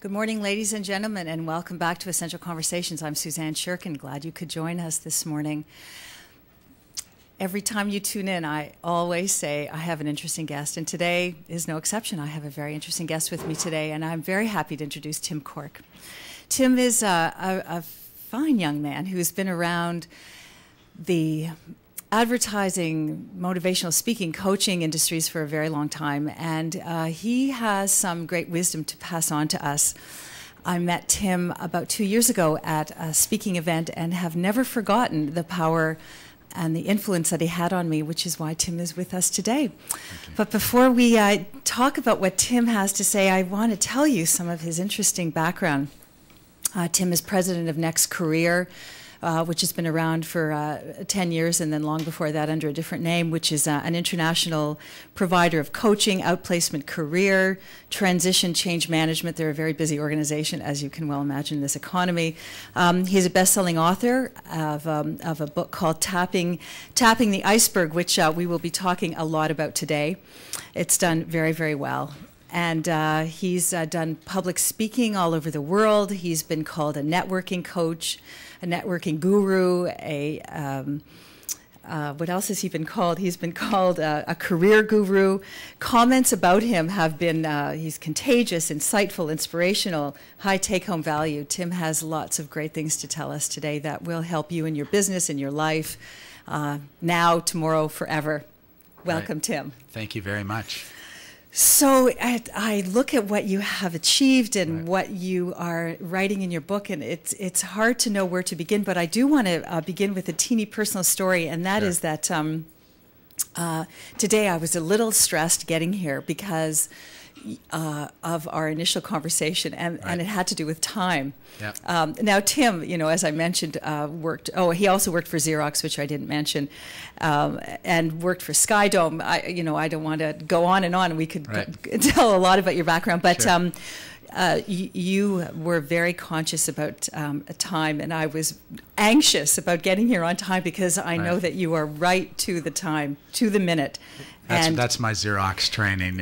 Good morning, ladies and gentlemen, and welcome back to Essential Conversations. I'm Suzanne Sherkin. Glad you could join us this morning. Every time you tune in, I always say I have an interesting guest, and today is no exception. I have a very interesting guest with me today, and I'm very happy to introduce Tim Cork. Tim is a fine young man who's been around the advertising, motivational speaking, coaching industries for a very long time, and he has some great wisdom to pass on to us. I met Tim about 2 years ago at a speaking event and have never forgotten the power and the influence that he had on me, which is why Tim is with us today. But before we talk about what Tim has to say, I want to tell you some of his interesting background. Tim is president of Next Career, which has been around for 10 years, and then long before that under a different name, which is an international provider of coaching, outplacement career, transition, change management. They're a very busy organization, as you can well imagine, in this economy. He's a best-selling author of a book called Tapping the Iceberg, which we will be talking a lot about today. It's done very, very well. And he's done public speaking all over the world. He's been called a networking coach, a networking guru, what else has he been called? He's been called a career guru. Comments about him have been, he's contagious, insightful, inspirational, high take-home value. Tim has lots of great things to tell us today that will help you in your business, in your life, now, tomorrow, forever. Welcome, right. Tim. Thank you very much. So I look at what you have achieved and what you are writing in your book, and it's hard to know where to begin, but I do want to begin with a teeny personal story, and that is that today I was a little stressed getting here because of our initial conversation, and it had to do with time. Yep. Now, Tim, as I mentioned, he also worked for Xerox, which I didn't mention, and worked for Skydome. I don't want to go on and on. We could tell a lot about your background, but sure. You were very conscious about time, and I was anxious about getting here on time because I know that you are right to the time, to the minute. That's my Xerox training.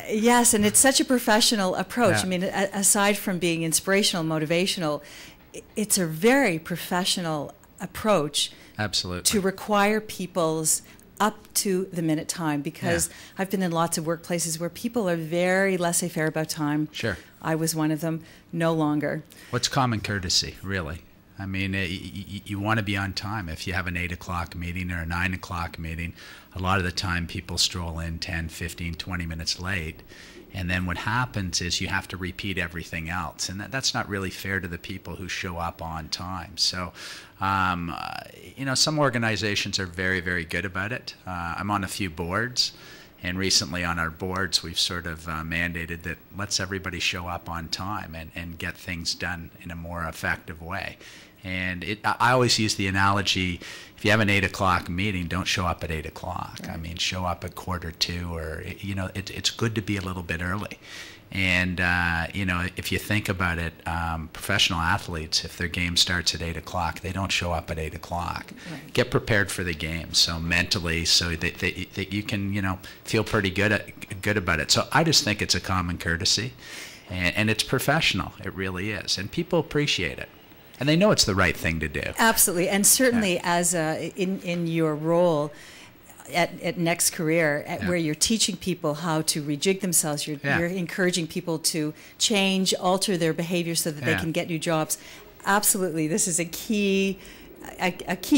Yes, and it's such a professional approach. Yeah. I mean, aside from being inspirational, motivational, it's a very professional approach. Absolutely. To require people's up-to-the-minute time, because I've been in lots of workplaces where people are very laissez-faire about time. Sure. I was one of them, no longer. What's common courtesy, really? I mean, you want to be on time. If you have an 8 o'clock meeting or a 9 o'clock meeting, a lot of the time people stroll in 10, 15, 20 minutes late. And then what happens is you have to repeat everything else. And that's not really fair to the people who show up on time. So, some organizations are very, very good about it. I'm on a few boards. And recently on our boards, we've sort of mandated that let's everybody show up on time and get things done in a more effective way. And I always use the analogy, if you have an 8 o'clock meeting, don't show up at 8 o'clock. Right. I mean, show up at 1:45, or, it's good to be a little bit early. And, if you think about it, professional athletes, if their game starts at 8 o'clock, they don't show up at 8 o'clock. Right. Get prepared for the game, so mentally, so that you can, feel pretty good about it. So I just think it's a common courtesy, and it's professional. It really is. And people appreciate it. And they know it's the right thing to do. Absolutely. And certainly as in your role at Next Career, where you're teaching people how to rejig themselves, you're encouraging people to change, alter their behavior so that they can get new jobs. Absolutely. This is a key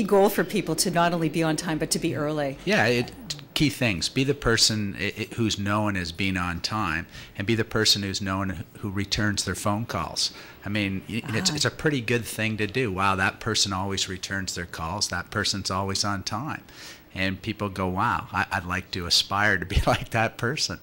goal for people, to not only be on time, but to be early. Yeah. Key things. Be the person who's known as being on time, and be the person who's known who returns their phone calls. I mean, it's a pretty good thing to do. Wow, that person always returns their calls. That person's always on time. And people go, wow, I'd like to aspire to be like that person.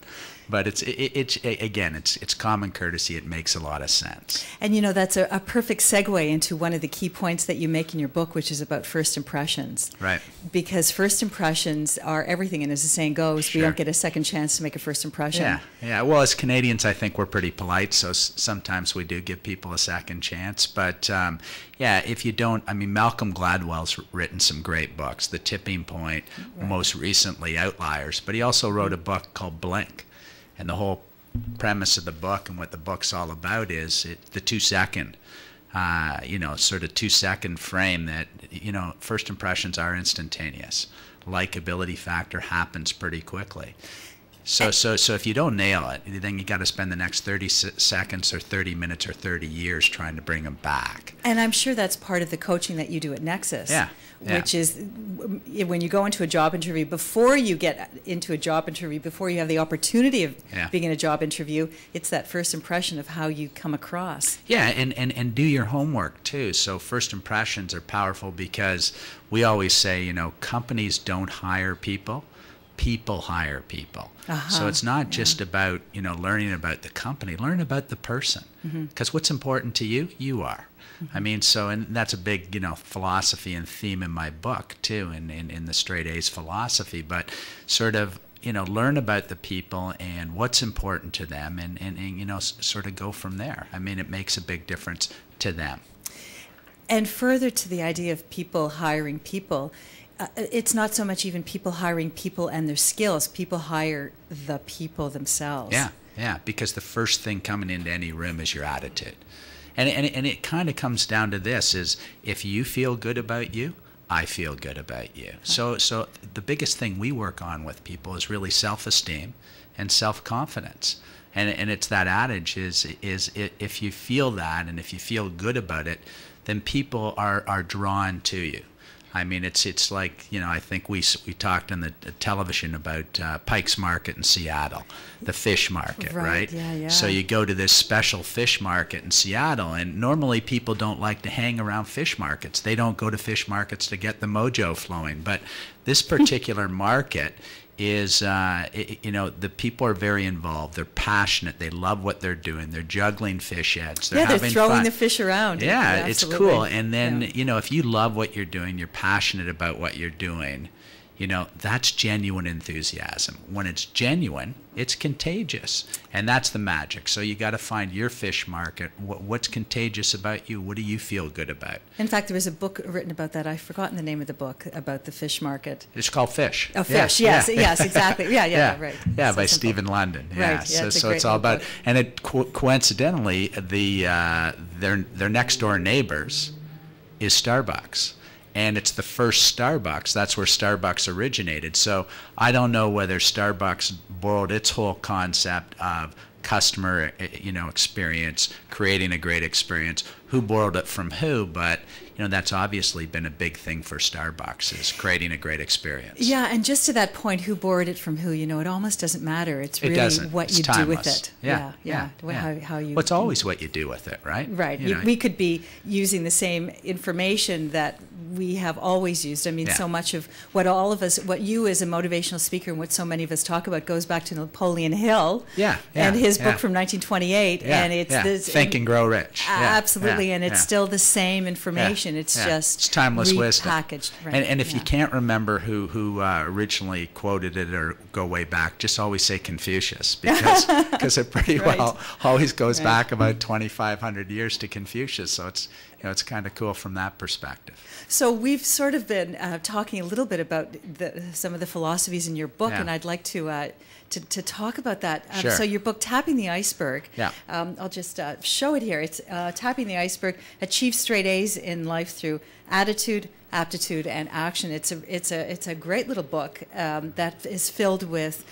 But it's common courtesy. It makes a lot of sense. And that's a perfect segue into one of the key points that you make in your book, which is about first impressions. Right. Because first impressions are everything, and as the saying goes, we don't get a second chance to make a first impression. Yeah. Well, as Canadians, I think we're pretty polite, so sometimes we do give people a second chance. But if you don't, Malcolm Gladwell's written some great books. The Tipping Point, most recently Outliers, but he also wrote a book called Blink. And the whole premise of the book and what the book's all about is the 2-second, sort of 2-second frame that, first impressions are instantaneous. Likability factor happens pretty quickly. So if you don't nail it, then you got to spend the next 30 seconds or 30 minutes or 30 years trying to bring them back. And I'm sure that's part of the coaching that you do at Nexus. Yeah. Which is when you go into a job interview, before you get into a job interview, before you have the opportunity of being in a job interview, it's that first impression of how you come across. Yeah, and do your homework too. So first impressions are powerful because we always say, companies don't hire people. People hire people. So it's not just about, learning about the company. Learn about the person. Because what's important to you, you are. I mean, and that's a big, philosophy and theme in my book too, in the straight A's philosophy. But sort of, learn about the people and what's important to them, and sort of go from there. I mean, it makes a big difference to them. And further to the idea of people hiring people, it's not so much even people hiring people and their skills. People hire the people themselves. Yeah, because the first thing coming into any room is your attitude. And it kind of comes down to this, is if you feel good about you, I feel good about you. So the biggest thing we work on with people is really self-esteem and self-confidence. And it's that adage is if you feel that and if you feel good about it, then people are drawn to you. I mean, it's like, I think we talked on the television about Pike's Market in Seattle, the fish market, right? Yeah. So you go to this special fish market in Seattle, and normally people don't like to hang around fish markets. They don't go to fish markets to get the mojo flowing. But this particular market is, the people are very involved. They're passionate. They love what they're doing. They're juggling fish heads. They're they're having throwing fun. the fish around. Yeah, it's cool. And then, if you love what you're doing, you're passionate about what you're doing, that's genuine enthusiasm. When it's genuine, it's contagious. And that's the magic. So you got to find your fish market. What's contagious about you? What do you feel good about? In fact, there was a book written about that. I've forgotten the name of the book about the fish market. It's called Fish. Oh, Fish. Yes, exactly. Yeah, right. Yeah, so by simple. Stephen London. Right. Yeah. Yeah, So it's all about, and it coincidentally, their next door neighbors is Starbucks. And it's the first Starbucks. That's where Starbucks originated. So I don't know whether Starbucks borrowed its whole concept of customer, experience, creating a great experience, who borrowed it from who, but that's obviously been a big thing for Starbucks, is creating a great experience. Yeah, and just to that point, who borrowed it from who, it almost doesn't matter. It's really what you do with it. Yeah. How you. Well, it's always what you do with it, right? Right. We could be using the same information that we have always used. I mean, so much of what all of us, what you as a motivational speaker and what so many of us talk about goes back to Napoleon Hill and his book from 1928. And it's this Think and Grow Rich. Absolutely. And it's still the same information. It's just it's timeless wisdom. Repackaged. Right. And if you can't remember who originally quoted it or go way back, just always say Confucius, because it pretty well always goes back about 2,500 years to Confucius. So it's kind of cool from that perspective. So we've sort of been talking a little bit about some of the philosophies in your book, and I'd like to talk about that. Sure. So your book, Tapping the Iceberg, I'll just show it here. It's Tapping the Iceberg, Achieve Straight A's in Life Through Attitude, Aptitude, and Action. It's a great little book that is filled with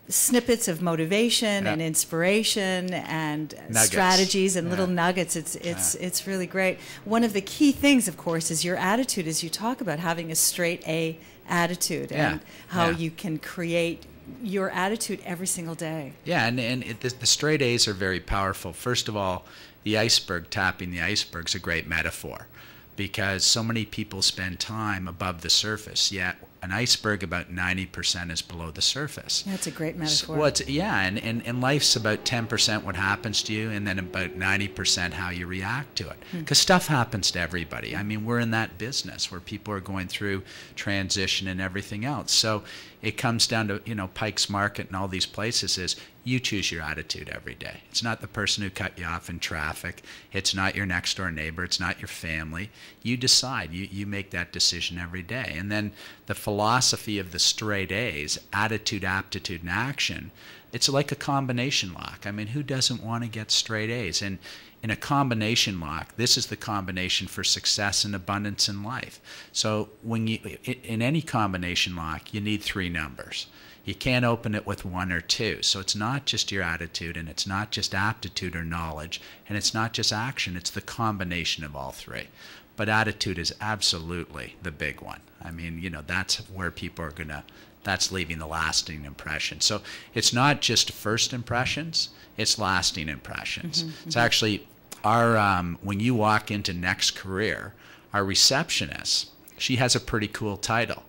snippets of motivation and inspiration and strategies and little nuggets. It's really great. One of the key things, of course, is your attitude, as you talk about having a straight A attitude and how you can create your attitude every single day. Yeah, and the straight A's are very powerful. First of all, the iceberg, tapping the iceberg, is a great metaphor, because so many people spend time above the surface, yet an iceberg about 90% is below the surface. That's a great metaphor. And life's about 10% what happens to you, and then about 90% how you react to it. Because stuff happens to everybody. I mean, we're in that business where people are going through transition and everything else. So it comes down to, Pike's Market and all these places is you choose your attitude every day. It's not the person who cut you off in traffic. It's not your next door neighbor. It's not your family. You decide. You make that decision every day. And then the philosophy of the straight A's, attitude, aptitude, and action, it's like a combination lock. I mean, who doesn't want to get straight A's? And in a combination lock, this is the combination for success and abundance in life. So when in any combination lock, you need 3 numbers. You can't open it with 1 or 2. So it's not just your attitude, and it's not just aptitude or knowledge, and it's not just action. It's the combination of all 3. But attitude is absolutely the big one. I mean, that's where people are that's leaving the lasting impression. So it's not just first impressions, it's lasting impressions. Mm-hmm, It's actually our, when you walk into Next Career, our receptionist, she has a pretty cool title.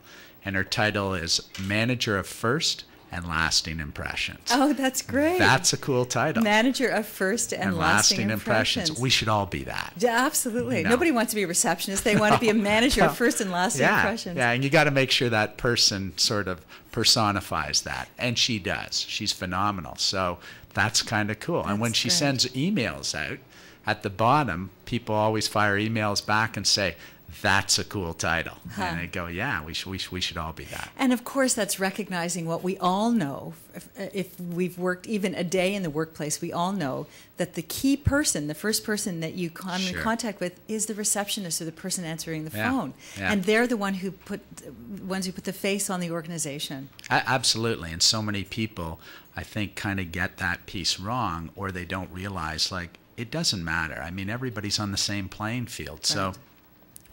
And her title is Manager of First and Lasting Impressions. Oh, that's great. That's a cool title. Manager of First and Lasting Impressions. We should all be that. Yeah, absolutely. Nobody wants to be a receptionist. They want to be a manager of First and Lasting Impressions. Yeah, and you got to make sure that person sort of personifies that. And she does. She's phenomenal. So that's kind of cool. And when she sends emails out, at the bottom, people always fire emails back and say, that's a cool title. And they go, yeah, we should all be that. And of course, that's recognizing what we all know. If we've worked even a day in the workplace, we all know that the key person, the first person that you come in contact with, is the receptionist or the person answering the phone. Yeah. And they're the ones who put the face on the organization. Absolutely. And so many people, I think, kind of get that piece wrong, or they don't realize, like, it doesn't matter. I mean, everybody's on the same playing field. Right. So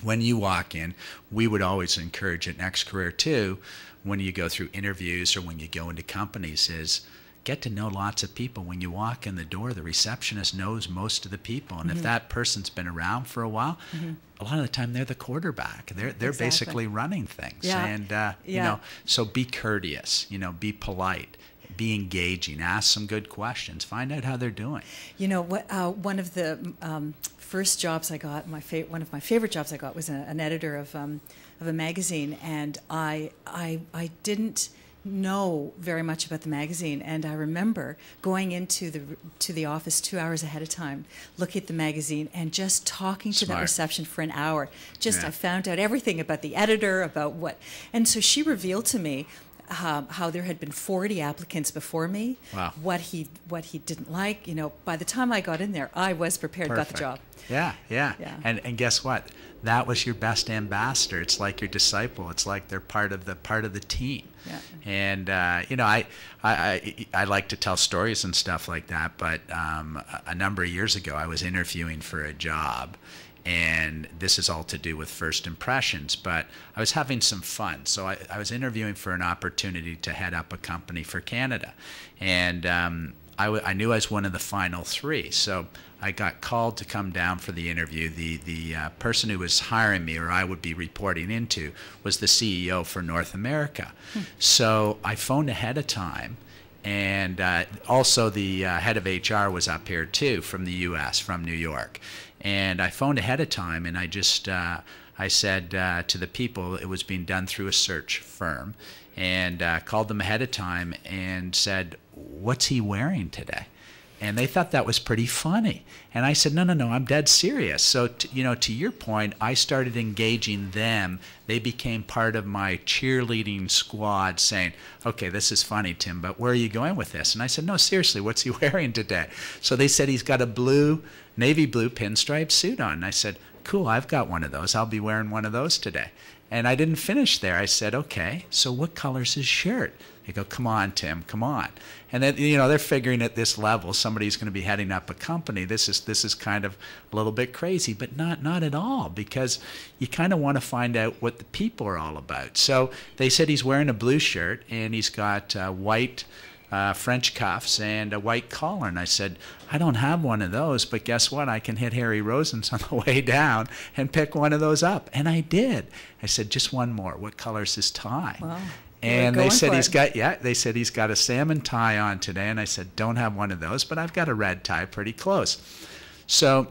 when you walk in, we would always encourage at Next Career too, when you go through interviews or when you go into companies, is get to know lots of people. When you walk in the door, the receptionist knows most of the people. And if that person's been around for a while, a lot of the time they're the quarterback. They're basically running things. Yeah. And, so be courteous, be polite. Be engaging. Ask some good questions. Find out how they're doing. One of the first jobs I got, one of my favorite jobs I got was an editor of a magazine, and I didn't know very much about the magazine, and I remember going into the office 2 hours ahead of time, looking at the magazine, and just talking to the reception for an hour. I found out everything about the editor, about what, and so she revealed to me how there had been 40 applicants before me. Wow. What he didn't like. By the time I got in there, I was prepared. Perfect. Got the job. Yeah. And guess what? That was your best ambassador. It's like your disciple. It's like they're part of the team. Yeah. And I like to tell stories and stuff like that. But a number of years ago, I was interviewing for a job. And this is all to do with first impressions, but I was having some fun. So I was interviewing for an opportunity to head up a company for Canada. And I knew I was one of the final 3. So I got called to come down for the interview. The person who was hiring me, or I would be reporting into, was the CEO for North America. So I phoned ahead of time. And also the head of HR was up here too, from the U.S., from New York. And I phoned ahead of time, and I just I said to the people, it was being done through a search firm, and called them ahead of time and said, "What's he wearing today?" And they thought that was pretty funny. And I said, no, I'm dead serious. So, to your point, I started engaging them. They became part of my cheerleading squad, saying, okay, this is funny, Tim, but where are you going with this? And I said, no, seriously, what's he wearing today? So they said he's got a navy blue pinstripe suit on. And I said, cool, I've got one of those. I'll be wearing one of those today. And I didn't finish there. I said, okay, so what color's his shirt? They go, come on, Tim, come on. And then, they're figuring at this level, somebody's going to be heading up a company. This is kind of a little bit crazy, but not at all, because you kind of want to find out what the people are all about. So they said he's wearing a blue shirt, and he's got white French cuffs and a white collar. And I said, I don't have one of those, but guess what? I can hit Harry Rosen's on the way down and pick one of those up. And I did. I said, just one more. What color's his tie? Wow. And they said he's got a salmon tie on today. And I said, don't have one of those, but I've got a red tie pretty close. So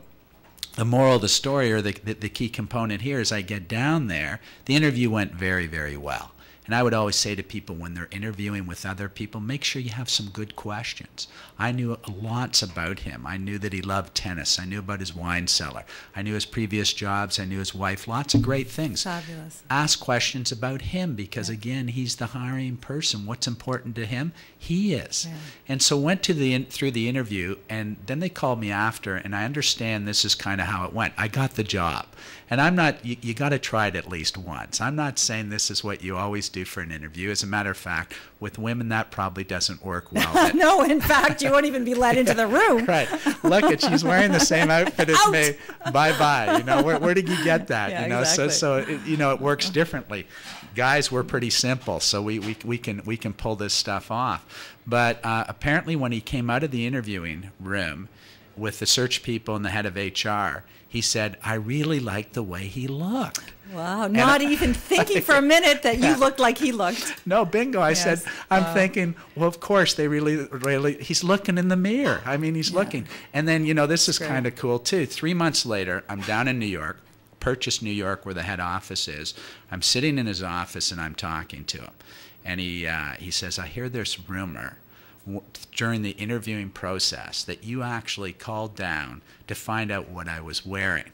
the moral of the story, or the key component here, is I get down there. The interview went very, very well. And I would always say to people when they're interviewing with other people, make sure you have some good questions. I knew lots about him. I knew that he loved tennis. I knew about his wine cellar. I knew his previous jobs. I knew his wife. Lots of great things. Fabulous. Ask questions about him because, again, he's the hiring person. What's important to him? He is. Yeah. And so went through the interview, and then they called me after, and I understand this is kind of how it went. I got the job. And I'm not, you got to try it at least once. I'm not saying this is what you always do for an interview. As a matter of fact, with women, that probably doesn't work well. No, in fact, you won't even be let into the room. Right. Look at, she's wearing the same outfit as me. Bye-bye. You know, where did you get that? Yeah, you know, exactly. so it works differently. Guys, we're pretty simple, so we can pull this stuff off. But apparently when he came out of the interviewing room with the search people and the head of HR, he said, I really liked the way he looked. Wow, not even thinking for a minute that you looked like he looked. No, bingo. I said, I'm thinking, well, of course, they really, he's looking in the mirror. I mean, he's looking. And then, this is kind of cool, too. 3 months later, I'm down in New York, Purchase, New York, where the head office is. I'm sitting in his office, and I'm talking to him. And he says, I hear this rumor during the interviewing process that you actually called down to find out what I was wearing.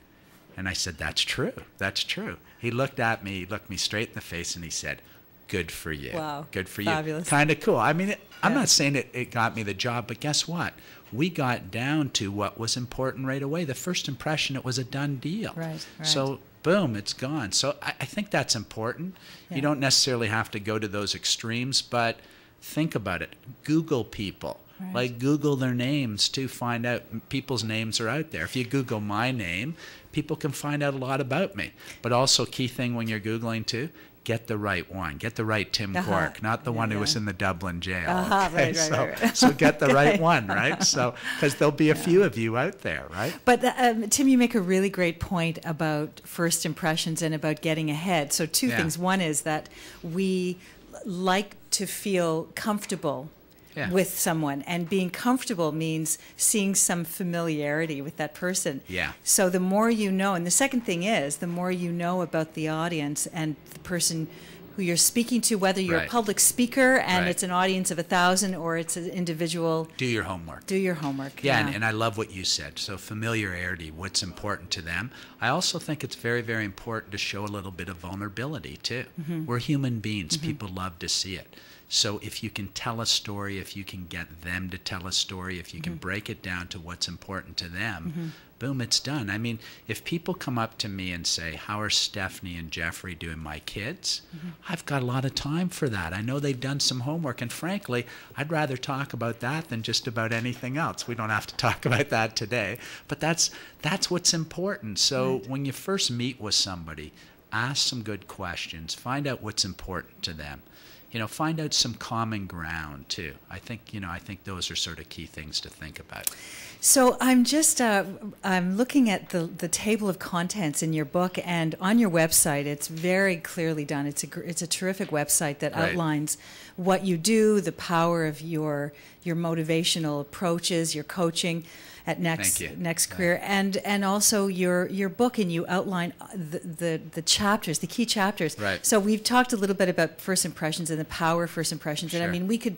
And I said, that's true. That's true. He looked at me, looked me straight in the face, and he said, good for you. Wow. Good for Fabulous. you. Kind of cool. I mean, I'm not saying it got me the job, but guess what? We got down to what was important right away. The first impression, it was a done deal. Right. So boom, it's gone. So I think that's important. Yeah. You don't necessarily have to go to those extremes, but think about it. Google people. Right. Like Google their names to find out. People's names are out there. If you Google my name, people can find out a lot about me. But also, key thing when you're Googling too, get the right one. Get the right Tim Cork, not the one who was in the Dublin jail. Right. So get the right one, right? So because there'll be a few of you out there, right? But Tim, you make a really great point about first impressions and about getting ahead. So two things. One is that we like to feel comfortable with someone, and being comfortable means seeing some familiarity with that person. Yeah. So the more you know, and the second thing is, the more you know about the audience and the person who you're speaking to, whether you're a public speaker and it's an audience of 1,000 or it's an individual. Do your homework. Do your homework. Yeah, and I love what you said. So familiarity, what's important to them. I also think it's very, very important to show a little bit of vulnerability too. Mm-hmm. We're human beings. Mm-hmm. People love to see it. So if you can tell a story, if you can get them to tell a story, if you can break it down to what's important to them, boom, it's done. I mean, if people come up to me and say, how are Stephanie and Jeffrey doing, my kids? I've got a lot of time for that. I know they've done some homework, and frankly, I'd rather talk about that than just about anything else. We don't have to talk about that today, but that's what's important. So when you first meet with somebody, ask some good questions, find out what's important to them. Find out some common ground too. I think those are sort of key things to think about. So I'm just I'm looking at the table of contents in your book, and on your website, it's very clearly done. It's a terrific website that outlines what you do, the power of your motivational approaches, your coaching at Next Career, and also your book, and you outline the chapters, the key chapters. Right. So we've talked a little bit about first impressions and the power of first impressions, and I mean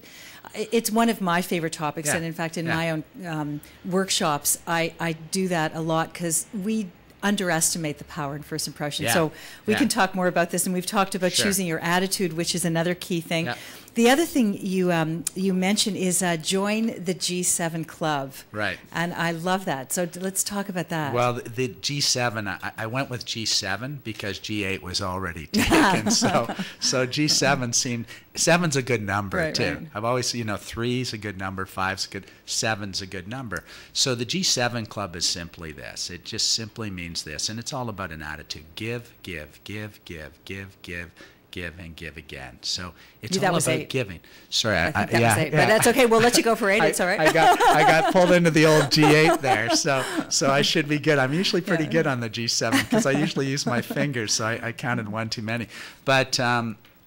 it's one of my favorite topics, and in fact in my own workshops I do that a lot because we underestimate the power in first impressions. So we can talk more about this, and we've talked about choosing your attitude, which is another key thing. The other thing you mentioned is join the G7 club. Right. And I love that. So let's talk about that. Well, the G7, I went with G7 because G8 was already taken. so G7 seemed, 7's a good number too. Right. I've always, 3's a good number, 5's a good, 7's a good number. So the G7 club is simply this. It just simply means this, and it's all about an attitude. Give, give, give, give, give, give. Give and give again. So it's all about 8. Giving. Sorry, I think that was 8, but that's okay. We'll let you go for 8. It's all right. I got pulled into the old G8 there, so I should be good. I'm usually pretty good on the G7 because I usually use my fingers, so I counted one too many. But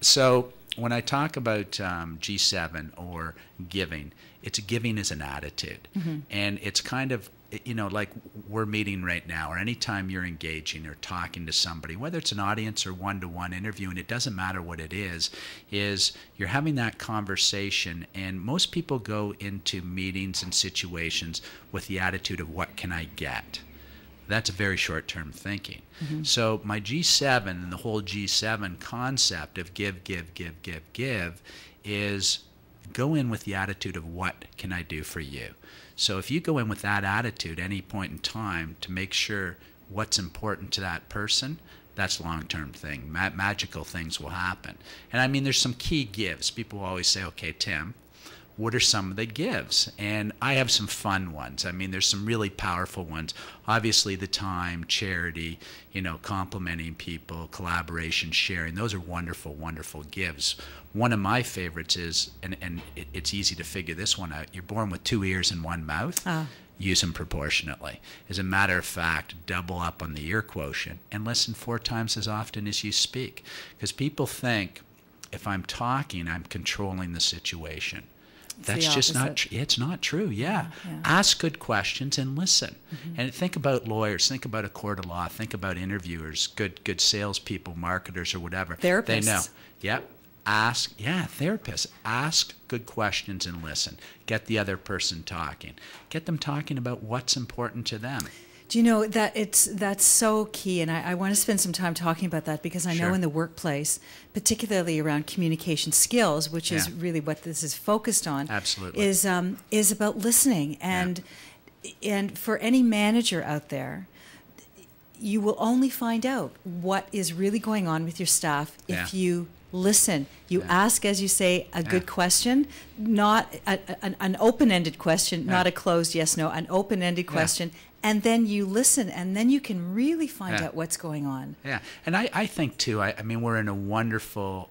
so when I talk about G7 or giving, it's giving as an attitude, and it's like we're meeting right now, or anytime you're engaging or talking to somebody, whether it's an audience or one-to-one interview, and it doesn't matter what it is you're having that conversation. And most people go into meetings and situations with the attitude of, what can I get? That's very short-term thinking. Mm-hmm. So my G7 and the whole G7 concept of give is go in with the attitude of, what can I do for you? So if you go in with that attitude any point in time to make sure what's important to that person, that's a long-term thing. Magical things will happen. And I mean, there's some key gives. People always say, okay, Tim, what are some of the gives? And I have some fun ones. I mean, there's some really powerful ones. Obviously, the time, charity, complimenting people, collaboration, sharing. Those are wonderful, wonderful gives. One of my favorites is, and it's easy to figure this one out, you're born with 2 ears and 1 mouth. Use them proportionately. As a matter of fact, double up on the ear quotient and listen 4 times as often as you speak. Because people think, if I'm talking, I'm controlling the situation. That's just not it's not true. Yeah. Ask good questions and listen. Mm-hmm. And think about lawyers, think about a court of law, think about interviewers, good salespeople, marketers, or whatever. Therapists. They know. Yep. Therapists. Ask good questions and listen. Get the other person talking. Get them talking about what's important to them. Do you know that that's so key, and I want to spend some time talking about that, because I know in the workplace, particularly around communication skills, which is really what this is focused on, absolutely, is about listening. And for any manager out there, you will only find out what is really going on with your staff if you listen. You ask, as you say, a good question, not an open-ended question, not a closed yes/no, an open-ended question. And then you listen, and then you can really find out what's going on. Yeah, and I think, too, I mean, we're in a wonderful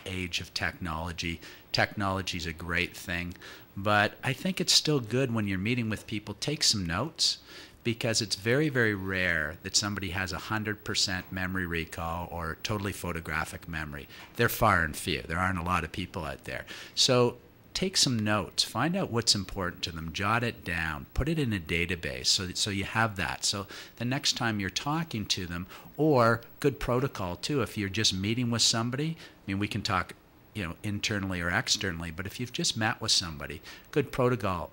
age of technology. Technology is a great thing, but I think it's still good when you're meeting with people, take some notes, because it's very, very rare that somebody has 100% memory recall or totally photographic memory. They're far and few. There aren't a lot of people out there. So take some notes, find out what's important to them, jot it down, put it in a database so you have that. So the next time you're talking to them, or good protocol too, if you're just meeting with somebody, I mean, we can talk, internally or externally, but if you've just met with somebody, good protocol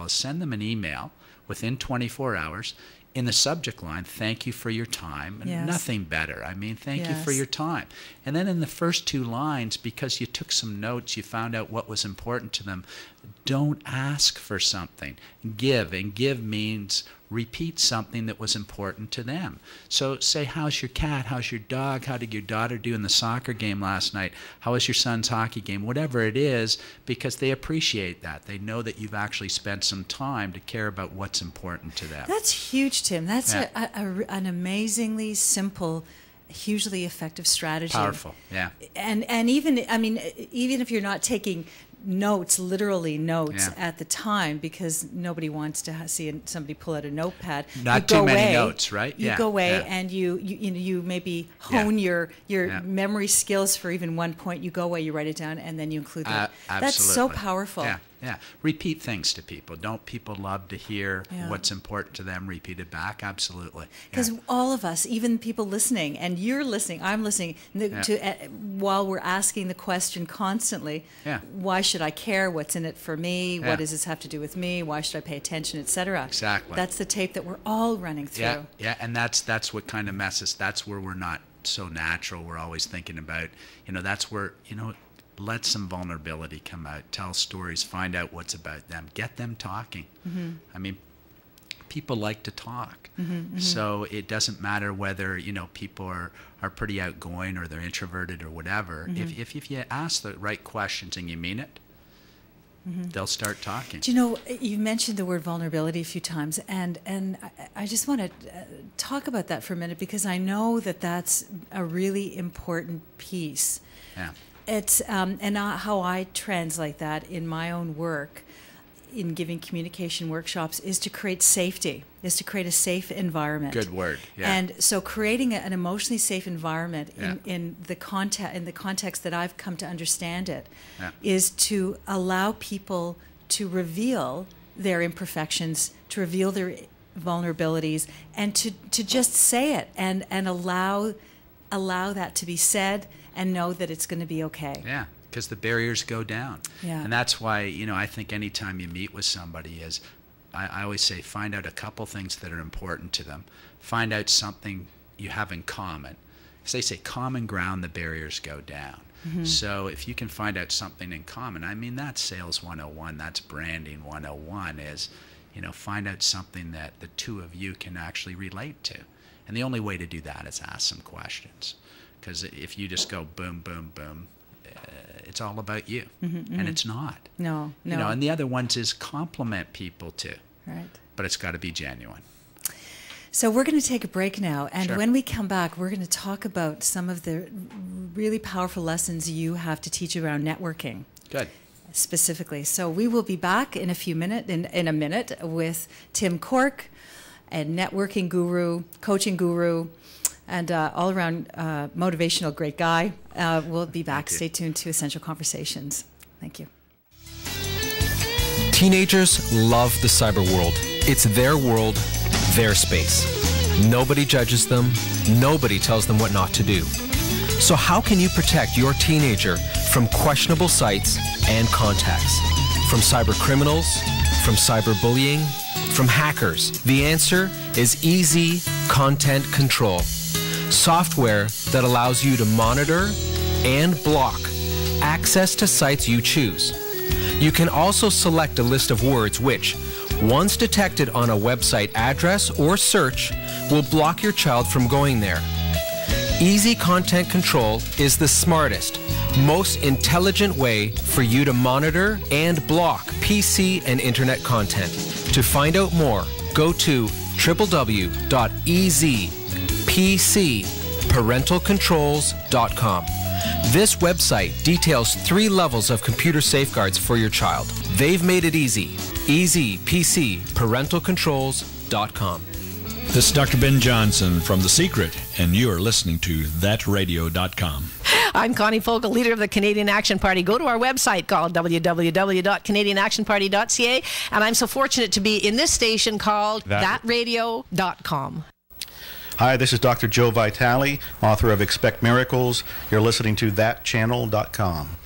is send them an email within 24 hours. In the subject line, thank you for your time. And nothing better. I mean, thank you for your time. And then in the first 2 lines, because you took some notes, you found out what was important to them, don't ask for something. Give. And give means repeat something that was important to them. So say, how's your cat? How's your dog? How did your daughter do in the soccer game last night? How was your son's hockey game? Whatever it is, because they appreciate that. They know that you've actually spent some time to care about what's important to them. That's huge, Tim. That's an amazingly simple, hugely effective strategy. Powerful, yeah. And even, I mean, even if you're not taking notes, literally notes at the time, because nobody wants to see somebody pull out a notepad. Not too many notes, right? You go away and you maybe hone your memory skills for even one point. You go away, you write it down, and then you include that. That's so powerful. Yeah. Repeat things to people. Don't people love to hear what's important to them repeated back? Absolutely. Because all of us, even people listening, and you're listening, I'm listening, while we're asking the question constantly, why should I care? What's in it for me? What does this have to do with me? Why should I pay attention, etc.? Exactly. That's the tape that we're all running through. And that's what kind of messes. That's where we're not so natural. We're always thinking about, that's where, let some vulnerability come out. Tell stories. Find out what's about them. Get them talking. Mm-hmm. I mean, people like to talk. Mm-hmm, mm-hmm. So it doesn't matter whether, people are pretty outgoing or they're introverted or whatever. Mm-hmm. If you ask the right questions and you mean it, they'll start talking. Do you know, you mentioned the word vulnerability a few times, and I just want to talk about that for a minute, because I know that that's a really important piece. Yeah. It's and how I translate that in my own work, in giving communication workshops, is to create safety, is to create a safe environment. Good word. Yeah. And so creating an emotionally safe environment in the context that I've come to understand it, is to allow people to reveal their imperfections, to reveal their vulnerabilities, and to just say it and allow that to be said and know that it's going to be okay. Yeah, because the barriers go down. Yeah. And that's why, I think anytime you meet with somebody I always say, find out a couple things that are important to them. Find out something you have in common. As they say, common ground, the barriers go down. Mm-hmm. So if you can find out something in common, I mean, that's sales 101, that's branding 101, is, find out something that the two of you can actually relate to. And the only way to do that is ask some questions. Because if you just go boom, boom, boom, it's all about you. Mm-hmm. And it's not. No. And the other ones is compliment people too. Right. But it's got to be genuine. So we're going to take a break now, and Sure. when we come back, we're going to talk about some of the really powerful lessons you have to teach around networking. Good. Specifically. So we will be back in a minute with Tim Cork, a networking guru, coaching guru, and all around motivational great guy. We'll be back. Stay tuned to Essential Conversations. Thank you. Teenagers love the cyber world. It's their world, their space. Nobody judges them. Nobody tells them what not to do. So how can you protect your teenager from questionable sites and contacts? From cyber criminals? From cyberbullying? From hackers? The answer is easy content control. Software that allows you to monitor and block access to sites you choose. You can also select a list of words which, once detected on a website address or search, will block your child from going there. Easy content control is the smartest, most intelligent way for you to monitor and block PC and internet content. To find out more, go to www.easypcparentalcontrols.com. This website details 3 levels of computer safeguards for your child. They've made it easy. easypcparentalcontrols.com. This is Dr. Ben Johnson from The Secret, and you are listening to thatradio.com. I'm Connie Fogle, leader of the Canadian Action Party. Go to our website called www.canadianactionparty.ca, and I'm so fortunate to be in this station called thatradio.com. Hi, this is Dr. Joe Vitale, author of Expect Miracles. You're listening to thatchannel.com.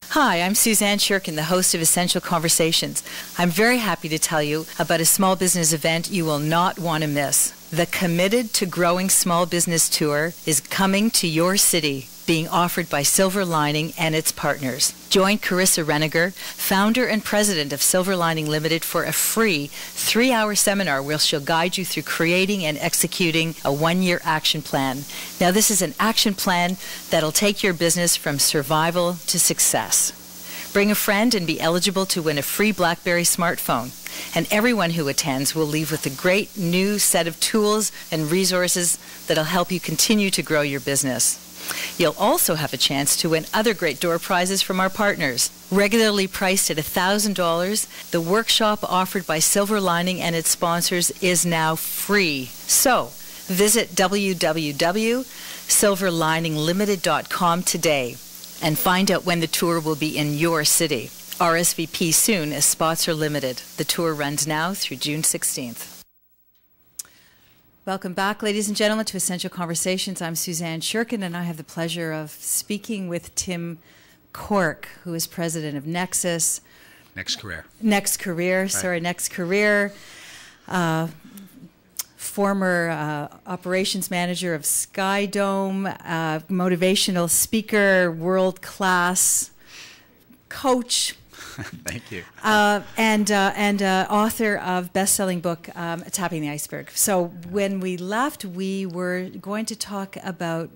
Hi, I'm Suzanne Sherkin, the host of Essential Conversations. I'm very happy to tell you about a small business event you will not want to miss. The Committed to Growing Small Business Tour is coming to your city, being offered by Silver Lining and its partners. Join Carissa Reniger, founder and president of Silver Lining Limited, for a free 3-hour seminar where she'll guide you through creating and executing a 1-year action plan. Now, this is an action plan that'll take your business from survival to success. Bring a friend and be eligible to win a free BlackBerry smartphone. And everyone who attends will leave with a great new set of tools and resources that'll help you continue to grow your business. You'll also have a chance to win other great door prizes from our partners. Regularly priced at $1,000, the workshop offered by Silver Lining and its sponsors is now free. So, visit www.silverlininglimited.com today and find out when the tour will be in your city. RSVP soon as spots are limited. The tour runs now through June 16th. Welcome back, ladies and gentlemen, to Essential Conversations. I'm Suzanne Sherkin, and I have the pleasure of speaking with Tim Cork, who is president of Nexus. Next Career. Next Career. Former operations manager of Skydome, motivational speaker, world-class coach. Thank you. And author of best-selling book, Tapping the Iceberg. So when we left, we were going to talk about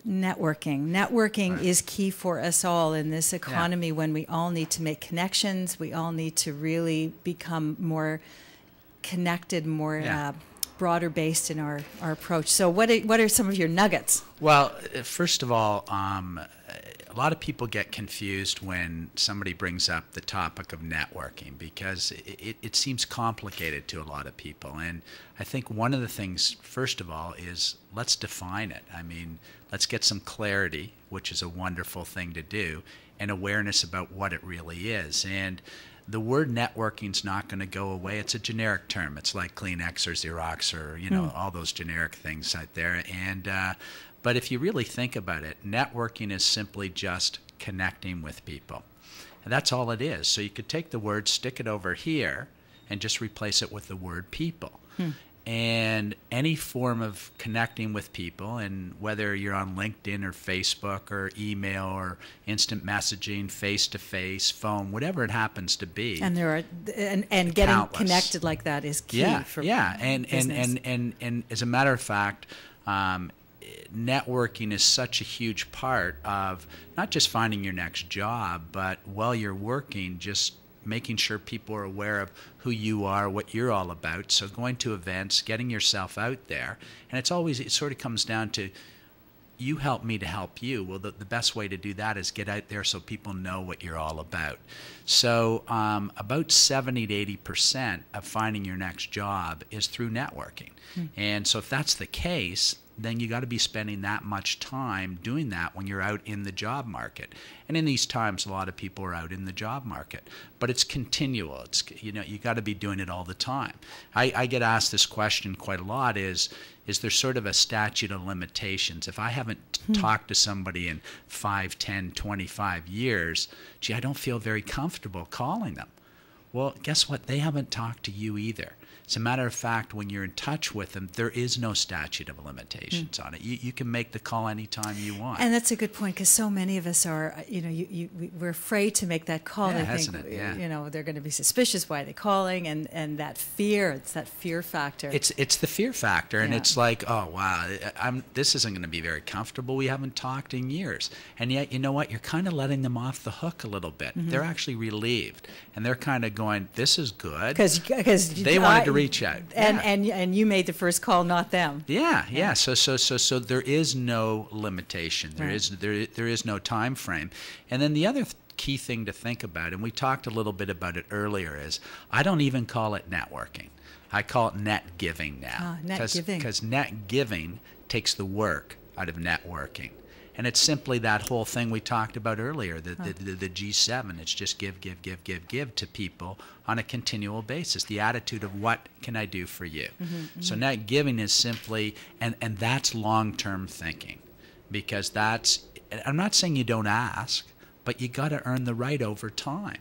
networking. Networking is key for us all in this economy when we all need to make connections. We all need to really become more connected, more broader based in our approach. So what are some of your nuggets? Well, first of all, a lot of people get confused when somebody brings up the topic of networking because it seems complicated to a lot of people. And I think one of the things, first of all, is let's define it. I mean, let's get some clarity, which is a wonderful thing to do, and awareness about what it really is. And the word networking's not going to go away. It's a generic term. It's like Kleenex or Xerox or, you know, all those generic things out there. And but if you really think about it, networking is simply just connecting with people. And that's all it is. So you could take the word, stick it over here, and just replace it with the word people. And any form of connecting with people, and whether you're on LinkedIn or Facebook or email or instant messaging, face-to-face, phone, whatever it happens to be. And there are and getting countless. Connected like that is key for business. And as a matter of fact, networking is such a huge part of not just finding your next job, but while you're working, just making sure people are aware of who you are, what you're all about. So going to events, getting yourself out there. And it sort of comes down to, you help me to help you. Well, the best way to do that is get out there so people know what you're all about. So about 70 to 80% of finding your next job is through networking. And so if that's the case, then you got to be spending that much time doing that when you're out in the job market. And in these times, a lot of people are out in the job market, but it's continual. It's, you know, you got to be doing it all the time. I get asked this question quite a lot: is there sort of a statute of limitations? If I haven't talked to somebody in 5, 10, 25 years, gee, I don't feel very comfortable calling them. Well, guess what? They haven't talked to you either. As a matter of fact, when you're in touch with them, there is no statute of limitations on it. You can make the call anytime you want. And that's a good point, because so many of us are, you know, we're afraid to make that call. Yeah, They think, you know, they're going to be suspicious. Why are they calling? And that fear, it's that fear factor. It's the fear factor, and it's like, oh wow, this isn't going to be very comfortable. We haven't talked in years, and yet you know what? You're kind of letting them off the hook a little bit. They're actually relieved, and they're kind of going, this is good, because they wanted to reach out, and you made the first call, not them. Yeah. So there is no limitation. There is no time frame. And then the other key thing to think about, and we talked a little bit about it earlier, is I don't even call it networking. I call it net giving now. Net giving. Because net giving takes the work out of networking. And it's simply that whole thing we talked about earlier, the G7. It's just give to people on a continual basis. The attitude of, what can I do for you? So net giving is simply, and that's long-term thinking, because I'm not saying you don't ask, but you got to earn the right over time.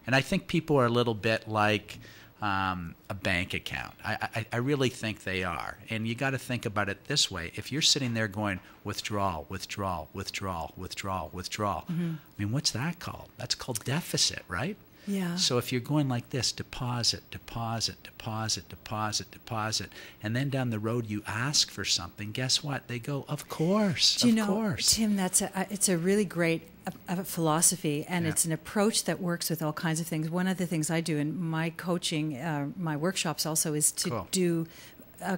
And I think people are a little bit like a bank account. I really think they are. And you got to think about it this way. If you're sitting there going, withdrawal, withdrawal, withdrawal, withdrawal, withdrawal, I mean, what's that called? That's called deficit, right? Yeah. So if you're going like this, deposit, deposit, deposit, deposit, deposit, and then down the road you ask for something, guess what? They go, of course, Do you of know, course. Tim, it's a really great philosophy, and it's an approach that works with all kinds of things. One of the things I do in my coaching, my workshops also, is to do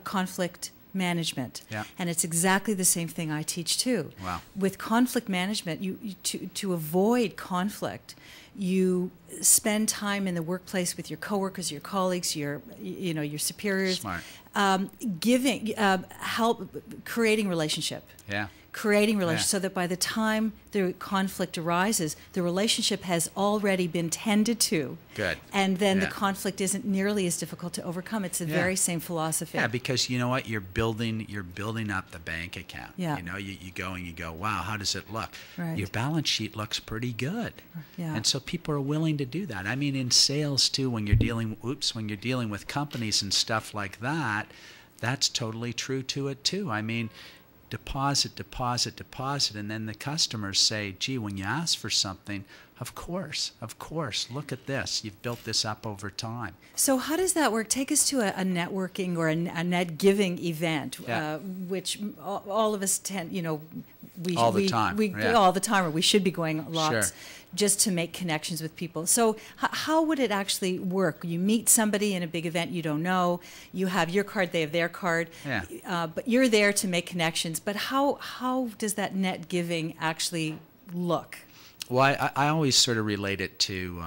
conflict management. And it's exactly the same thing I teach too. Wow. With conflict management, to avoid conflict, you spend time in the workplace with your coworkers, your colleagues, your superiors. Smart. Creating relationship. Creating relationship, so that by the time the conflict arises, the relationship has already been tended to. Good. And then the conflict isn't nearly as difficult to overcome. It's the very same philosophy. Yeah, because you know what? You're building up the bank account. Yeah. You know, you go and you go, wow, how does it look? Right. Your balance sheet looks pretty good. Yeah. And so people are willing to do that. I mean, in sales too, when you're dealing with companies and stuff like that, that's totally true to it too. I mean, deposit, deposit, deposit, and then the customers say, gee, when you ask for something, of course, look at this. You've built this up over time. So how does that work? Take us to a networking or a net giving event, which all of us tend, all the time, or we should be going lots. Sure. Just to make connections with people. So how would it actually work? You meet somebody in a big event you don't know. You have your card, they have their card. But you're there to make connections. But how does that net giving actually look? Well, I always sort of relate it to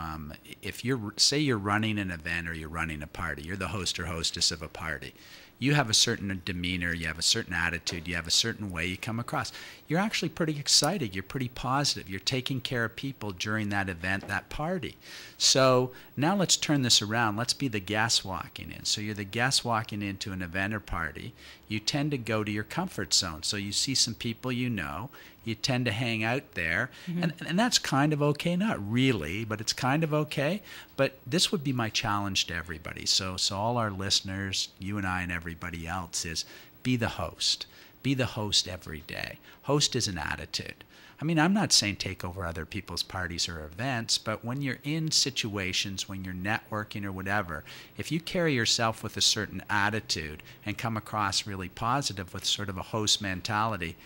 if you're running an event or you're running a party, you're the host or hostess of a party. you have a certain demeanor, you have a certain attitude, you have a certain way you come across. You're actually pretty excited, you're pretty positive, you're taking care of people during that event, that party. So now let's turn this around. Let's be the guest walking in. So you're the guest walking into an event or party. You tend to go to your comfort zone. So you see some people you know, you tend to hang out there, and that's kind of okay. Not really, but it's kind of okay. But this would be my challenge to everybody. So all our listeners, you and I and everybody else, is be the host. Be the host every day. Host is an attitude. I mean, I'm not saying take over other people's parties or events, but when you're in situations, when you're networking or whatever, if you carry yourself with a certain attitude and come across really positive with sort of a host mentality,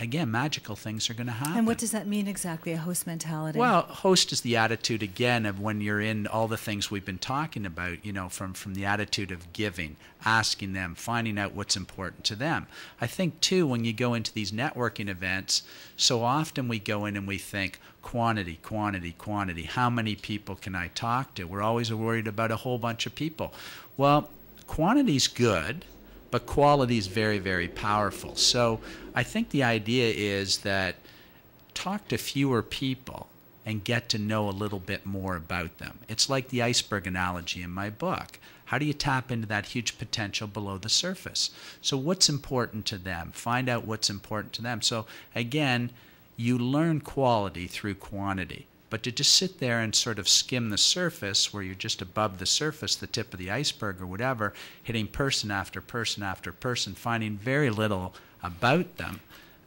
again, magical things are going to happen. And what does that mean exactly, a host mentality? Well, host is the attitude, again, of when you're in all the things we've been talking about, from the attitude of giving, asking them, finding out what's important to them. I think, too, when you go into these networking events, so often we go in and we think, quantity, quantity, quantity. How many people can I talk to? We're always worried about a whole bunch of people. Well, quantity's good, but quality is very, very powerful. So I think the idea is that talk to fewer people and get to know a little bit more about them. It's like the iceberg analogy in my book. How do you tap into that huge potential below the surface? So what's important to them? Find out what's important to them. So again, you learn quality through quantity. But to just sit there and sort of skim the surface, where you're just above the surface, the tip of the iceberg or whatever, hitting person after person after person, finding very little about them,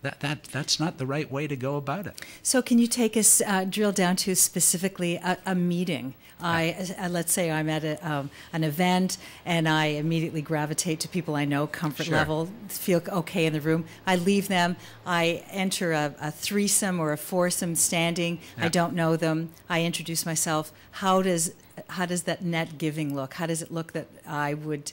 that's not the right way to go about it. So can you take us, drill down to specifically a meeting? Let's say I'm at an event and I immediately gravitate to people I know, comfort level, feel okay in the room. I leave them. I enter a threesome or a foursome standing. I don't know them. I introduce myself. How does that net giving look? How does it look that I would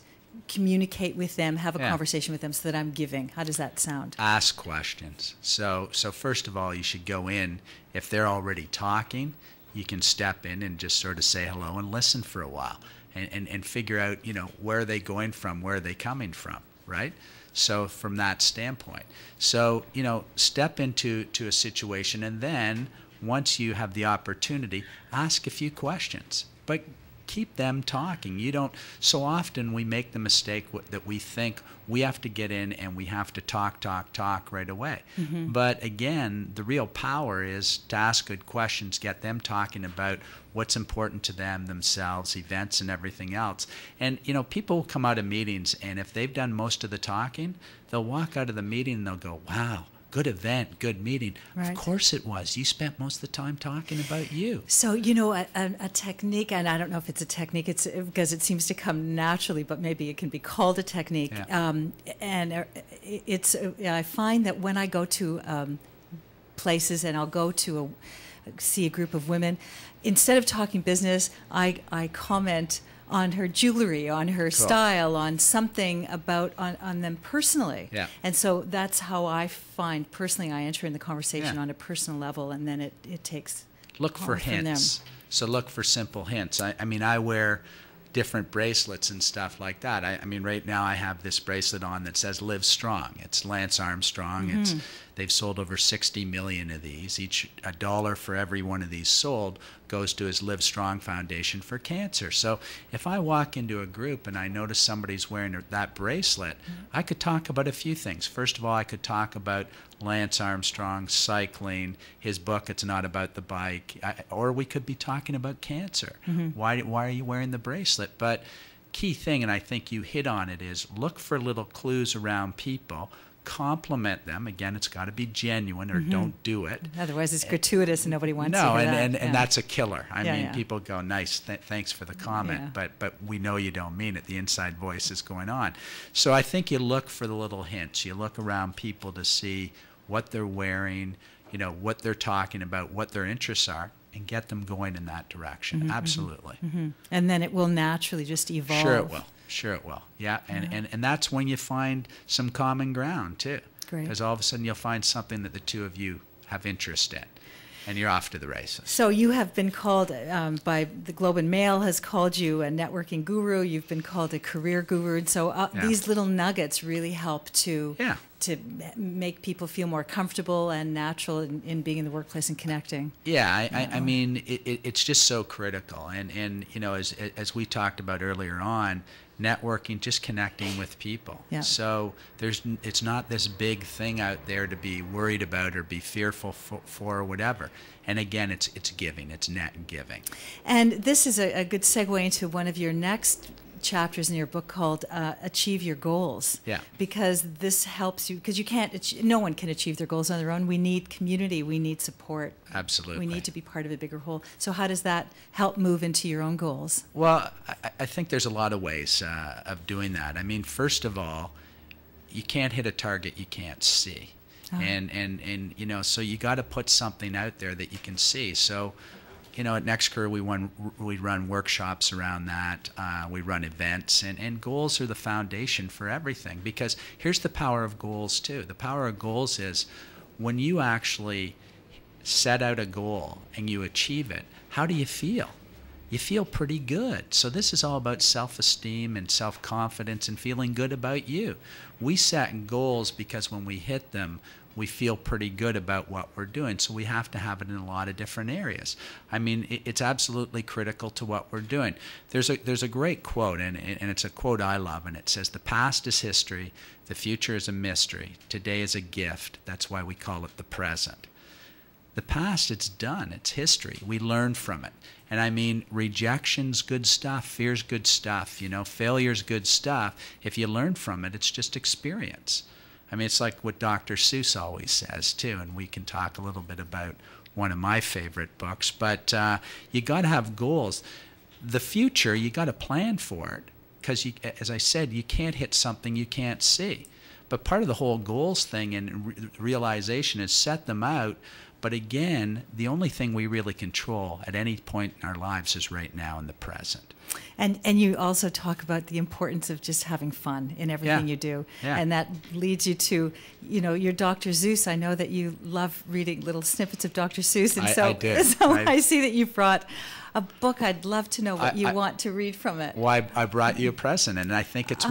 communicate with them, have a conversation with them so that I'm giving? How does that sound? Ask questions. So first of all, you should go in, if they're already talking, you can step in and just sort of say hello and listen for a while and figure out, where are they going from, where are they coming from, right? So from that standpoint. So, step into a situation, and then once you have the opportunity, ask a few questions. But keep them talking. So often we make the mistake that we think we have to get in and we have to talk right away. But again, the real power is to ask good questions, get them talking about what's important to them, themselves, events and everything else. And, people will come out of meetings, and if they've done most of the talking, they'll walk out of the meeting and they'll go, wow, good event, good meeting. Right. Of course it was. You spent most of the time talking about you. So, a technique, and I don't know if it's a technique, it's because it seems to come naturally, but maybe it can be called a technique. Yeah. I find that when I go to places and I'll go to see a group of women, instead of talking business, I comment on her jewelry, on her style, on something about on them personally. Yeah. And so that's how I find, personally, I enter in the conversation on a personal level, and then it takes look for hints. So look for simple hints. I wear different bracelets and stuff like that. I mean, right now I have this bracelet on that says "Live Strong." It's Lance Armstrong. They've sold over 60 million of these. Each $1 for every one of these sold goes to his Live Strong Foundation for cancer. So if I walk into a group and I notice somebody's wearing that bracelet, I could talk about a few things. First of all, I could talk about Lance Armstrong, cycling, his book, It's Not About the Bike, or we could be talking about cancer. Why are you wearing the bracelet? But key thing, and I think you hit on it, is look for little clues around people. Compliment them. Again, it's got to be genuine, or don't do it. Otherwise, it's gratuitous and nobody wants to hear that. And that's a killer. I mean, people go, nice, thanks for the comment, but we know you don't mean it. The inside voice is going on. So I think you look for the little hints. You look around people to see what they're wearing, what they're talking about, what their interests are, and get them going in that direction. Absolutely. And then it will naturally just evolve. Sure it will. Yeah, and that's when you find some common ground too. Great. Because all of a sudden you'll find something that the two of you have interest in. and you're off to the races. So you have been called by the Globe and Mail has called you a networking guru. You've been called a career guru, and so these little nuggets really help to make people feel more comfortable and natural in being in the workplace and connecting. Yeah, I mean, it's just so critical, and you know, as we talked about earlier on, networking, just connecting with people. Yeah. So it's not this big thing out there to be worried about or be fearful for or whatever. And again, it's giving, it's net giving. And this is a good segue into one of your next chapters in your book called Achieve Your Goals. Yeah. Because this helps you, because no one can achieve their goals on their own. We need community, we need support. Absolutely. We need to be part of a bigger whole. So how does that help move into your own goals? Well, I think there's a lot of ways of doing that. I mean, first of all, you can't hit a target you can't see. And you know, so you got to put something out there that you can see. So, you know, at NextCareer, we run workshops around that. We run events, and goals are the foundation for everything. Because here's the power of goals, too. The power of goals is when you actually set out a goal and you achieve it, how do you feel? You feel pretty good. So this is all about self-esteem and self-confidence and feeling good about you. We set goals because when we hit them, we feel pretty good about what we're doing. So we have to have it in a lot of different areas. I mean, it's absolutely critical to what we're doing. There's a great quote, and it's a quote I love, and it says, "The past is history, the future is a mystery, today is a gift. That's why we call it the present." The past, it's done. It's history. We learn from it. And I mean, rejection's good stuff. Fear's good stuff. You know, failure's good stuff. If you learn from it, it's just experience. I mean, it's like what Dr. Seuss always says, too, and we can talk a little bit about one of my favorite books. But you got to have goals. The future, you got to plan for it because, as I said, you can't hit something you can't see. But part of the whole goals thing and realization is set them out. But again, the only thing we really control at any point in our lives is right now in the present. And you also talk about the importance of just having fun in everything you do. Yeah. And that leads you to, you know, your Dr. Seuss. I know that you love reading little snippets of Dr. Seuss. And I do. So I see that you brought a book. I'd love to know what you want to read from it. Well, I brought you a present, and I think it's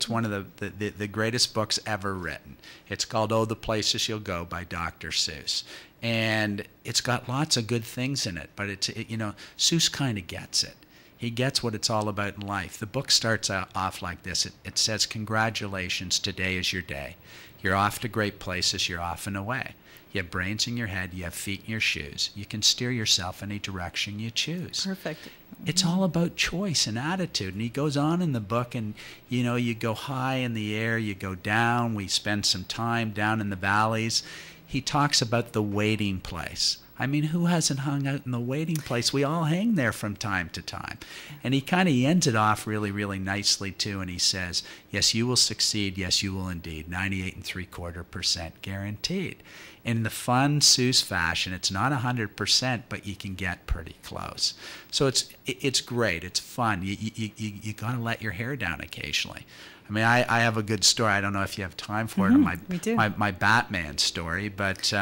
one of the greatest books ever written. It's called "Oh, the Places You'll Go" by Dr. Seuss. And it's got lots of good things in it, but you know, Seuss kind of gets it. He gets what it's all about in life. The book starts off like this. It says, "Congratulations, today is your day. You're off to great places, you're off and away. You have brains in your head, you have feet in your shoes. You can steer yourself any direction you choose." Perfect. It's all about choice and attitude. And he goes on in the book, and you know, you go high in the air, you go down. We spend some time down in the valleys. He talks about the waiting place. I mean, who hasn't hung out in the waiting place? We all hang there from time to time. And he kind of ends it off really, really nicely, too. And he says, "Yes, you will succeed. Yes, you will indeed. 98.75% guaranteed." In the fun Seuss fashion, it's not 100%, but you can get pretty close. So it's great. It's fun. You got to let your hair down occasionally. I mean, I have a good story. I don't know if you have time for it. We do. My Batman story, but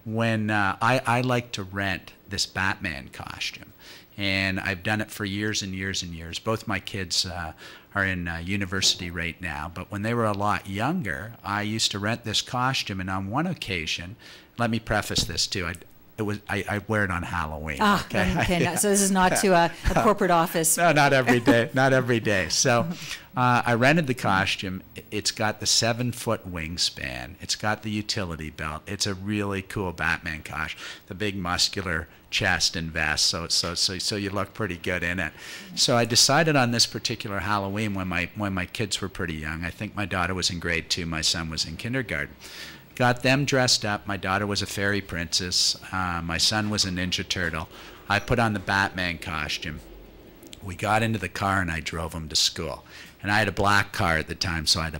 when I like to rent this Batman costume, and I've done it for years and years and years. Both my kids are in university right now, but when they were a lot younger, I used to rent this costume, and on one occasion, let me preface this too, I wear it on Halloween. Okay. So this is not to a corporate office. No, not every day. Not every day. So I rented the costume. It's got the 7-foot wingspan. It's got the utility belt. It's a really cool Batman costume. The big muscular chest and vest. So you look pretty good in it. So I decided on this particular Halloween when my kids were pretty young. I think my daughter was in grade 2. My son was in kindergarten. Got them dressed up. My daughter was a fairy princess. My son was a Ninja Turtle. I put on the Batman costume. We got into the car and I drove him to school. And I had a black car at the time, so I had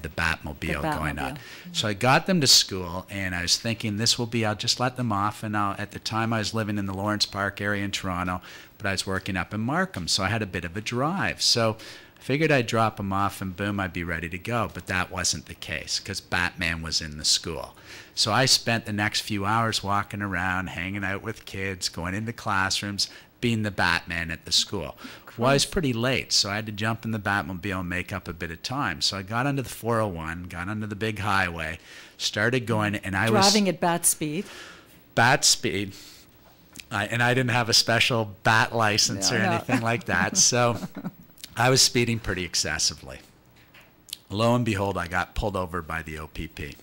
the Batmobile going on. So I got them to school, and I was thinking I'll just let them off. And at the time I was living in the Lawrence Park area in Toronto, but I was working up in Markham, so I had a bit of a drive. So Figured I'd drop him off and boom, I'd be ready to go. But that wasn't the case because Batman was in the school. So I spent the next few hours walking around, hanging out with kids, going into classrooms, being the Batman at the school. Well, I was pretty late, so I had to jump in the Batmobile and make up a bit of time. So I got onto the 401, got onto the big highway, started going, and I was driving at bat speed. Bat speed. And I didn't have a special bat license or anything like that. So I was speeding pretty excessively. Lo and behold, I got pulled over by the OPP.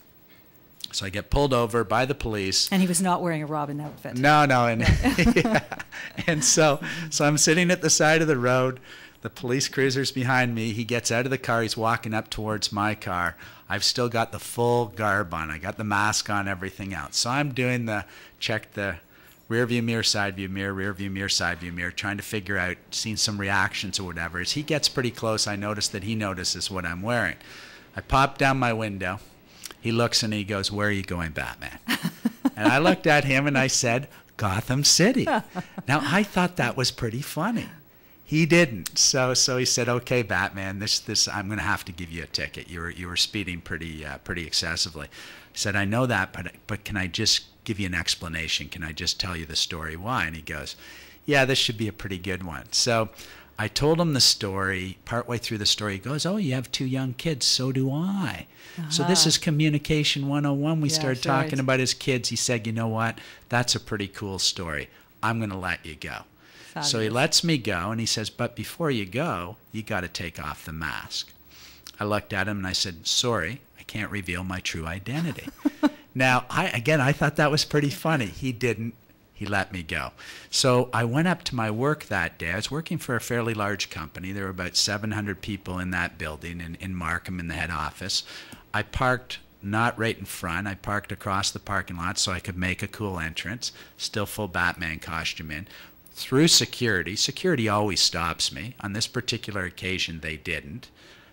So I get pulled over by the police. And he was not wearing a Robin outfit. No. And, yeah. And so I'm sitting at the side of the road. The police cruiser's behind me. He gets out of the car. He's walking up towards my car. I've still got the full garb on. I got the mask on, everything else. So I'm doing check the rear view mirror, side view mirror, rear view mirror, side view mirror, trying to figure out, seeing some reactions or whatever. As he gets pretty close, I notice that he notices what I'm wearing. I pop down my window. He looks and he goes, "Where are you going, Batman?" And I looked at him and I said, "Gotham City." Now, I thought that was pretty funny. He didn't. So he said, "Okay, Batman, this I'm going to have to give you a ticket. You were speeding pretty excessively." I said, "I know that, but can I just give you an explanation? Can I just tell you the story why?" And he goes, "Yeah, this should be a pretty good one." So I told him the story. Partway through the story, he goes, "Oh, you have 2 young kids. So do I." So this is communication 101. We started talking about his kids. He said, "You know what? That's a pretty cool story. I'm going to let you go." Fabulous. So he lets me go, and he says, "But before you go, you got to take off the mask." I looked at him and I said, "Sorry, I can't reveal my true identity." Now, I thought that was pretty funny. He didn't. He let me go. So I went up to my work that day. I was working for a fairly large company. There were about 700 people in that building in Markham in the head office. I parked not right in front. I parked across the parking lot so I could make a cool entrance, still full Batman costume in. Through security. Security always stops me. On this particular occasion, they didn't.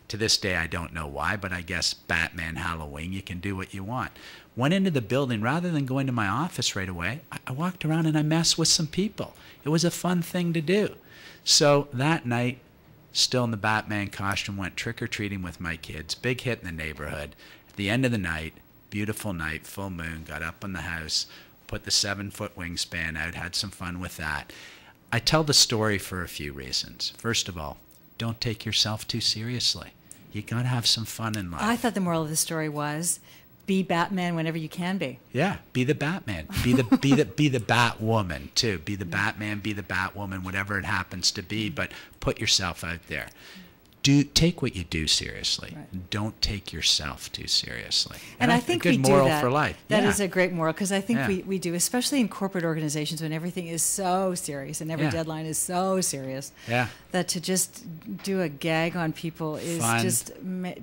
To this day, I don't know why, but I guess Batman Halloween, you can do what you want. Went into the building. Rather than going to my office right away, I walked around and I messed with some people. It was a fun thing to do. So that night, still in the Batman costume, went trick-or-treating with my kids. Big hit in the neighborhood. At the end of the night, beautiful night, full moon, got up on the house, put the 7-foot wingspan out, had some fun with that. I tell the story for a few reasons. First of all, don't take yourself too seriously. You got to have some fun in life. I thought the moral of the story was be Batman whenever you can be. Yeah, be the Batman. Be the Batwoman too. Be the Batman, be the Batwoman, whatever it happens to be, but put yourself out there. Take what you do seriously. Right. Don't take yourself too seriously. And I think a good we do moral that. For life. That is a great moral, because I think we do, especially in corporate organizations when everything is so serious and every deadline is so serious. Yeah. That to just do a gag on people is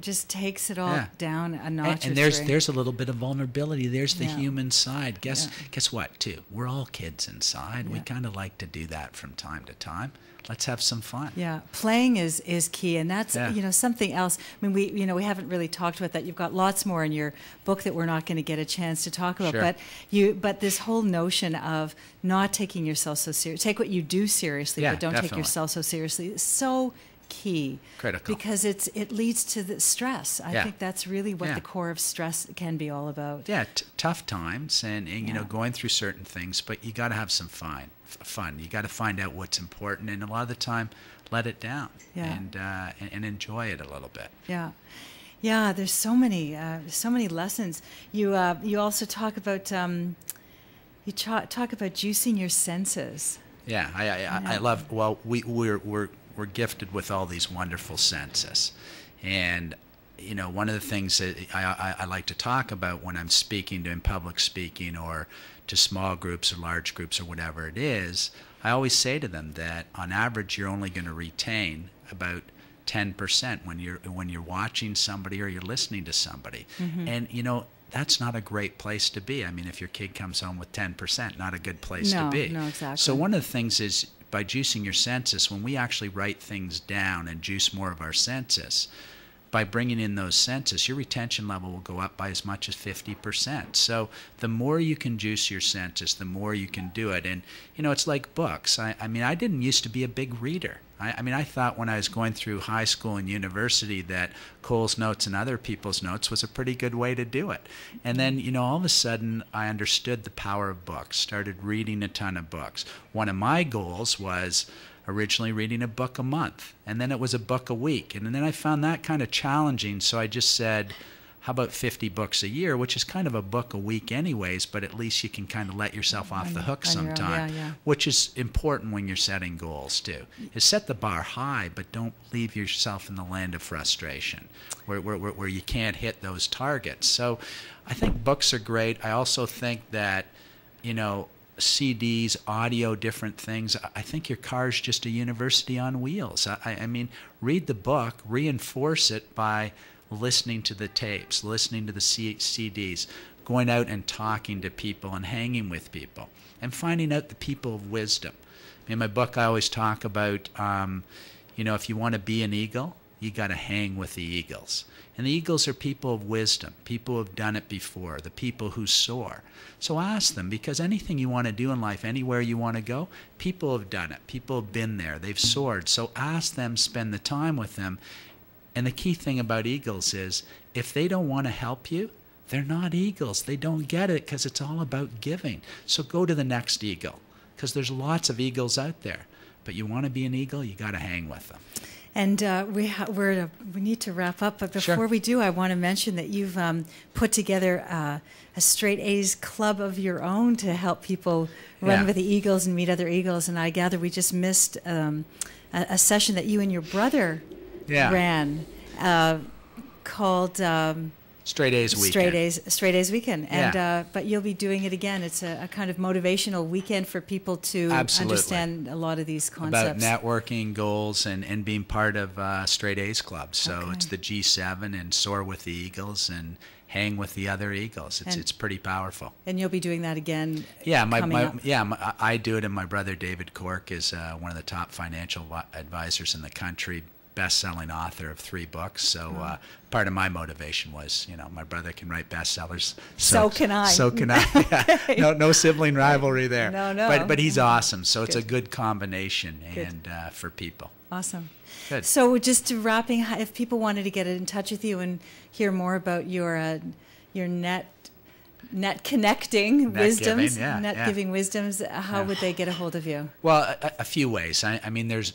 just takes it all down a notch. And there's a little bit of vulnerability. There's the human side. Guess what? Too, we're all kids inside. We kind of like to do that from time to time. Let's have some fun. Yeah, playing is key, and that's something else. I mean, we haven't really talked about that. You've got lots more in your book that we're not going to get a chance to talk about. Sure. But this whole notion of not taking yourself so seriously, take what you do seriously, but don't take yourself so seriously, is so key. Critical. Because it leads to the stress. I think that's really what the core of stress can be all about. Yeah, tough times and going through certain things, but you got to have some fun. You got to find out what's important, and a lot of the time, let it down and enjoy it a little bit. Yeah. Yeah, there's so many lessons. You also talk about talk about juicing your senses. Yeah, I love. Well, we're gifted with all these wonderful senses, and one of the things that I like to talk about when I'm speaking, doing public speaking, or to small groups or large groups or whatever it is, I always say to them that on average you're only going to retain about 10% when you're watching somebody or you're listening to somebody. Mm-hmm. And that's not a great place to be. I mean, if your kid comes home with 10%, not a good place to be. No, exactly. So one of the things is, by juicing your senses, when we actually write things down and juice more of our senses, by bringing in those senses, your retention level will go up by as much as 50%. So the more you can juice your senses, the more you can do it. And, it's like books. I mean, I didn't used to be a big reader. I mean, I thought when I was going through high school and university that Cole's Notes and other people's notes was a pretty good way to do it. And then, you know, all of a sudden I understood the power of books, started reading a ton of books. One of my goals was originally reading a book a month, and then it was a book a week. And then I found that kind of challenging, so I just said, how about 50 books a year, which is kind of a book a week anyways, but at least you can kind of let yourself off the hook sometime, which is important when you're setting goals too. Is set the bar high, but don't leave yourself in the land of frustration where you can't hit those targets. So I think books are great. I also think that, you know, CDs, audio, different things. I think your car's just a university on wheels. I mean, read the book, reinforce it by listening to the tapes, listening to the CDs, going out and talking to people and hanging with people and finding out the people of wisdom. In my book, I always talk about, you know, if you want to be an eagle, you got to hang with the eagles. And the eagles are people of wisdom, people who have done it before, the people who soar. So ask them, because anything you want to do in life, anywhere you want to go, people have done it. People have been there. They've soared. So ask them, spend the time with them. And the key thing about eagles is if they don't want to help you, they're not eagles. They don't get it because it's all about giving. So go to the next eagle, because there's lots of eagles out there. But you want to be an eagle, you got to hang with them. And we need to wrap up, but before we do, I want to mention that you've put together a straight A's club of your own to help people run with the eagles and meet other eagles. And I gather we just missed a session that you and your brother ran called Straight A's Weekend. Straight A's Weekend. And but you'll be doing it again. It's a kind of motivational weekend for people to understand a lot of these concepts. About networking, goals, and being part of Straight A's Club. So it's the G7 and soar with the eagles and hang with the other eagles. It's pretty powerful. And you'll be doing that again. I do it, and my brother David Cork is one of the top financial advisors in the country. Best-selling author of 3 books. So part of my motivation was, you know, my brother can write bestsellers. So can I. So can I. Yeah. No sibling rivalry there. No. But he's awesome. So it's a good combination and for people. Awesome. Good. So just to wrapping, if people wanted to get in touch with you and hear more about your net connecting wisdoms, giving wisdoms, how would they get a hold of you? Well, a few ways. I mean, there's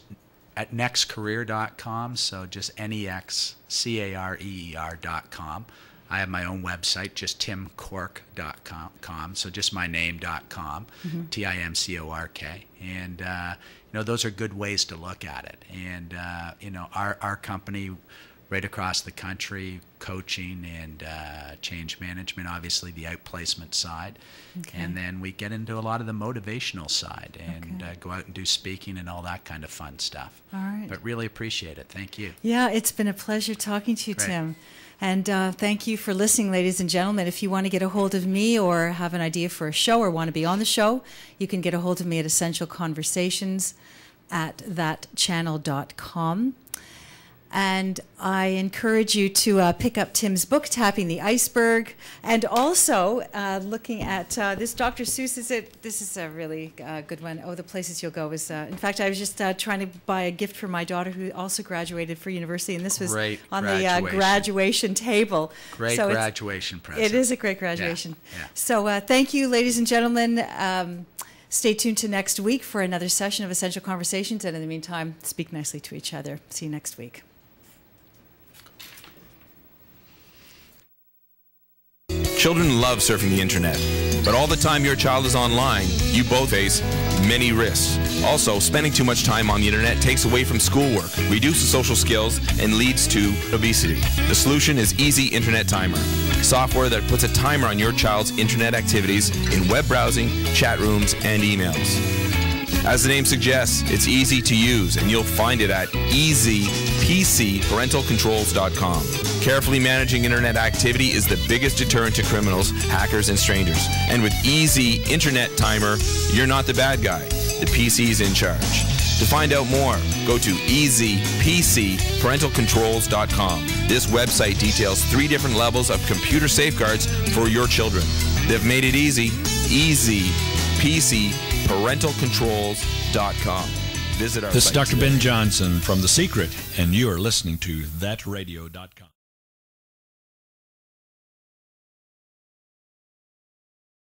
at nextcareer.com, so just nexcareer.com. I have my own website, just timcork.com, so just my name.com, TIMCORK. And, you know, those are good ways to look at it. And, you know, our company right across the country, coaching and change management, obviously the outplacement side. And then we get into a lot of the motivational side and go out and do speaking and all that kind of fun stuff. All right. But really appreciate it. Thank you. Yeah, it's been a pleasure talking to you, Tim. And thank you for listening, ladies and gentlemen. If you want to get a hold of me or have an idea for a show or want to be on the show, you can get a hold of me at essentialconversations@thatchannel.com. And I encourage you to pick up Tim's book, Tapping the Iceberg, and also looking at this Dr. Seuss. This is a really good one. Oh, The Places You'll Go is. In fact, I was just trying to buy a gift for my daughter who also graduated for university, and this was on the graduation table. Great graduation present. It is a great graduation. Yeah. So thank you, ladies and gentlemen. Stay tuned to next week for another session of Essential Conversations, and in the meantime, speak nicely to each other. See you next week. Children love surfing the internet, but all the time your child is online, you both face many risks. Also, spending too much time on the internet takes away from schoolwork, reduces social skills, and leads to obesity. The solution is Easy Internet Timer, software that puts a timer on your child's internet activities in web browsing, chat rooms, and emails. As the name suggests, it's easy to use, and you'll find it at easypcparentalcontrols.com. Carefully managing internet activity is the biggest deterrent to criminals, hackers, and strangers. And with Easy Internet Timer, you're not the bad guy. The PC's in charge. To find out more, go to easypcparentalcontrols.com. This website details 3 different levels of computer safeguards for your children. They've made it easy. easypcparentalcontrols.com. visit our This is site Dr. Ben Johnson from The Secret, and you are listening to thatradio.com.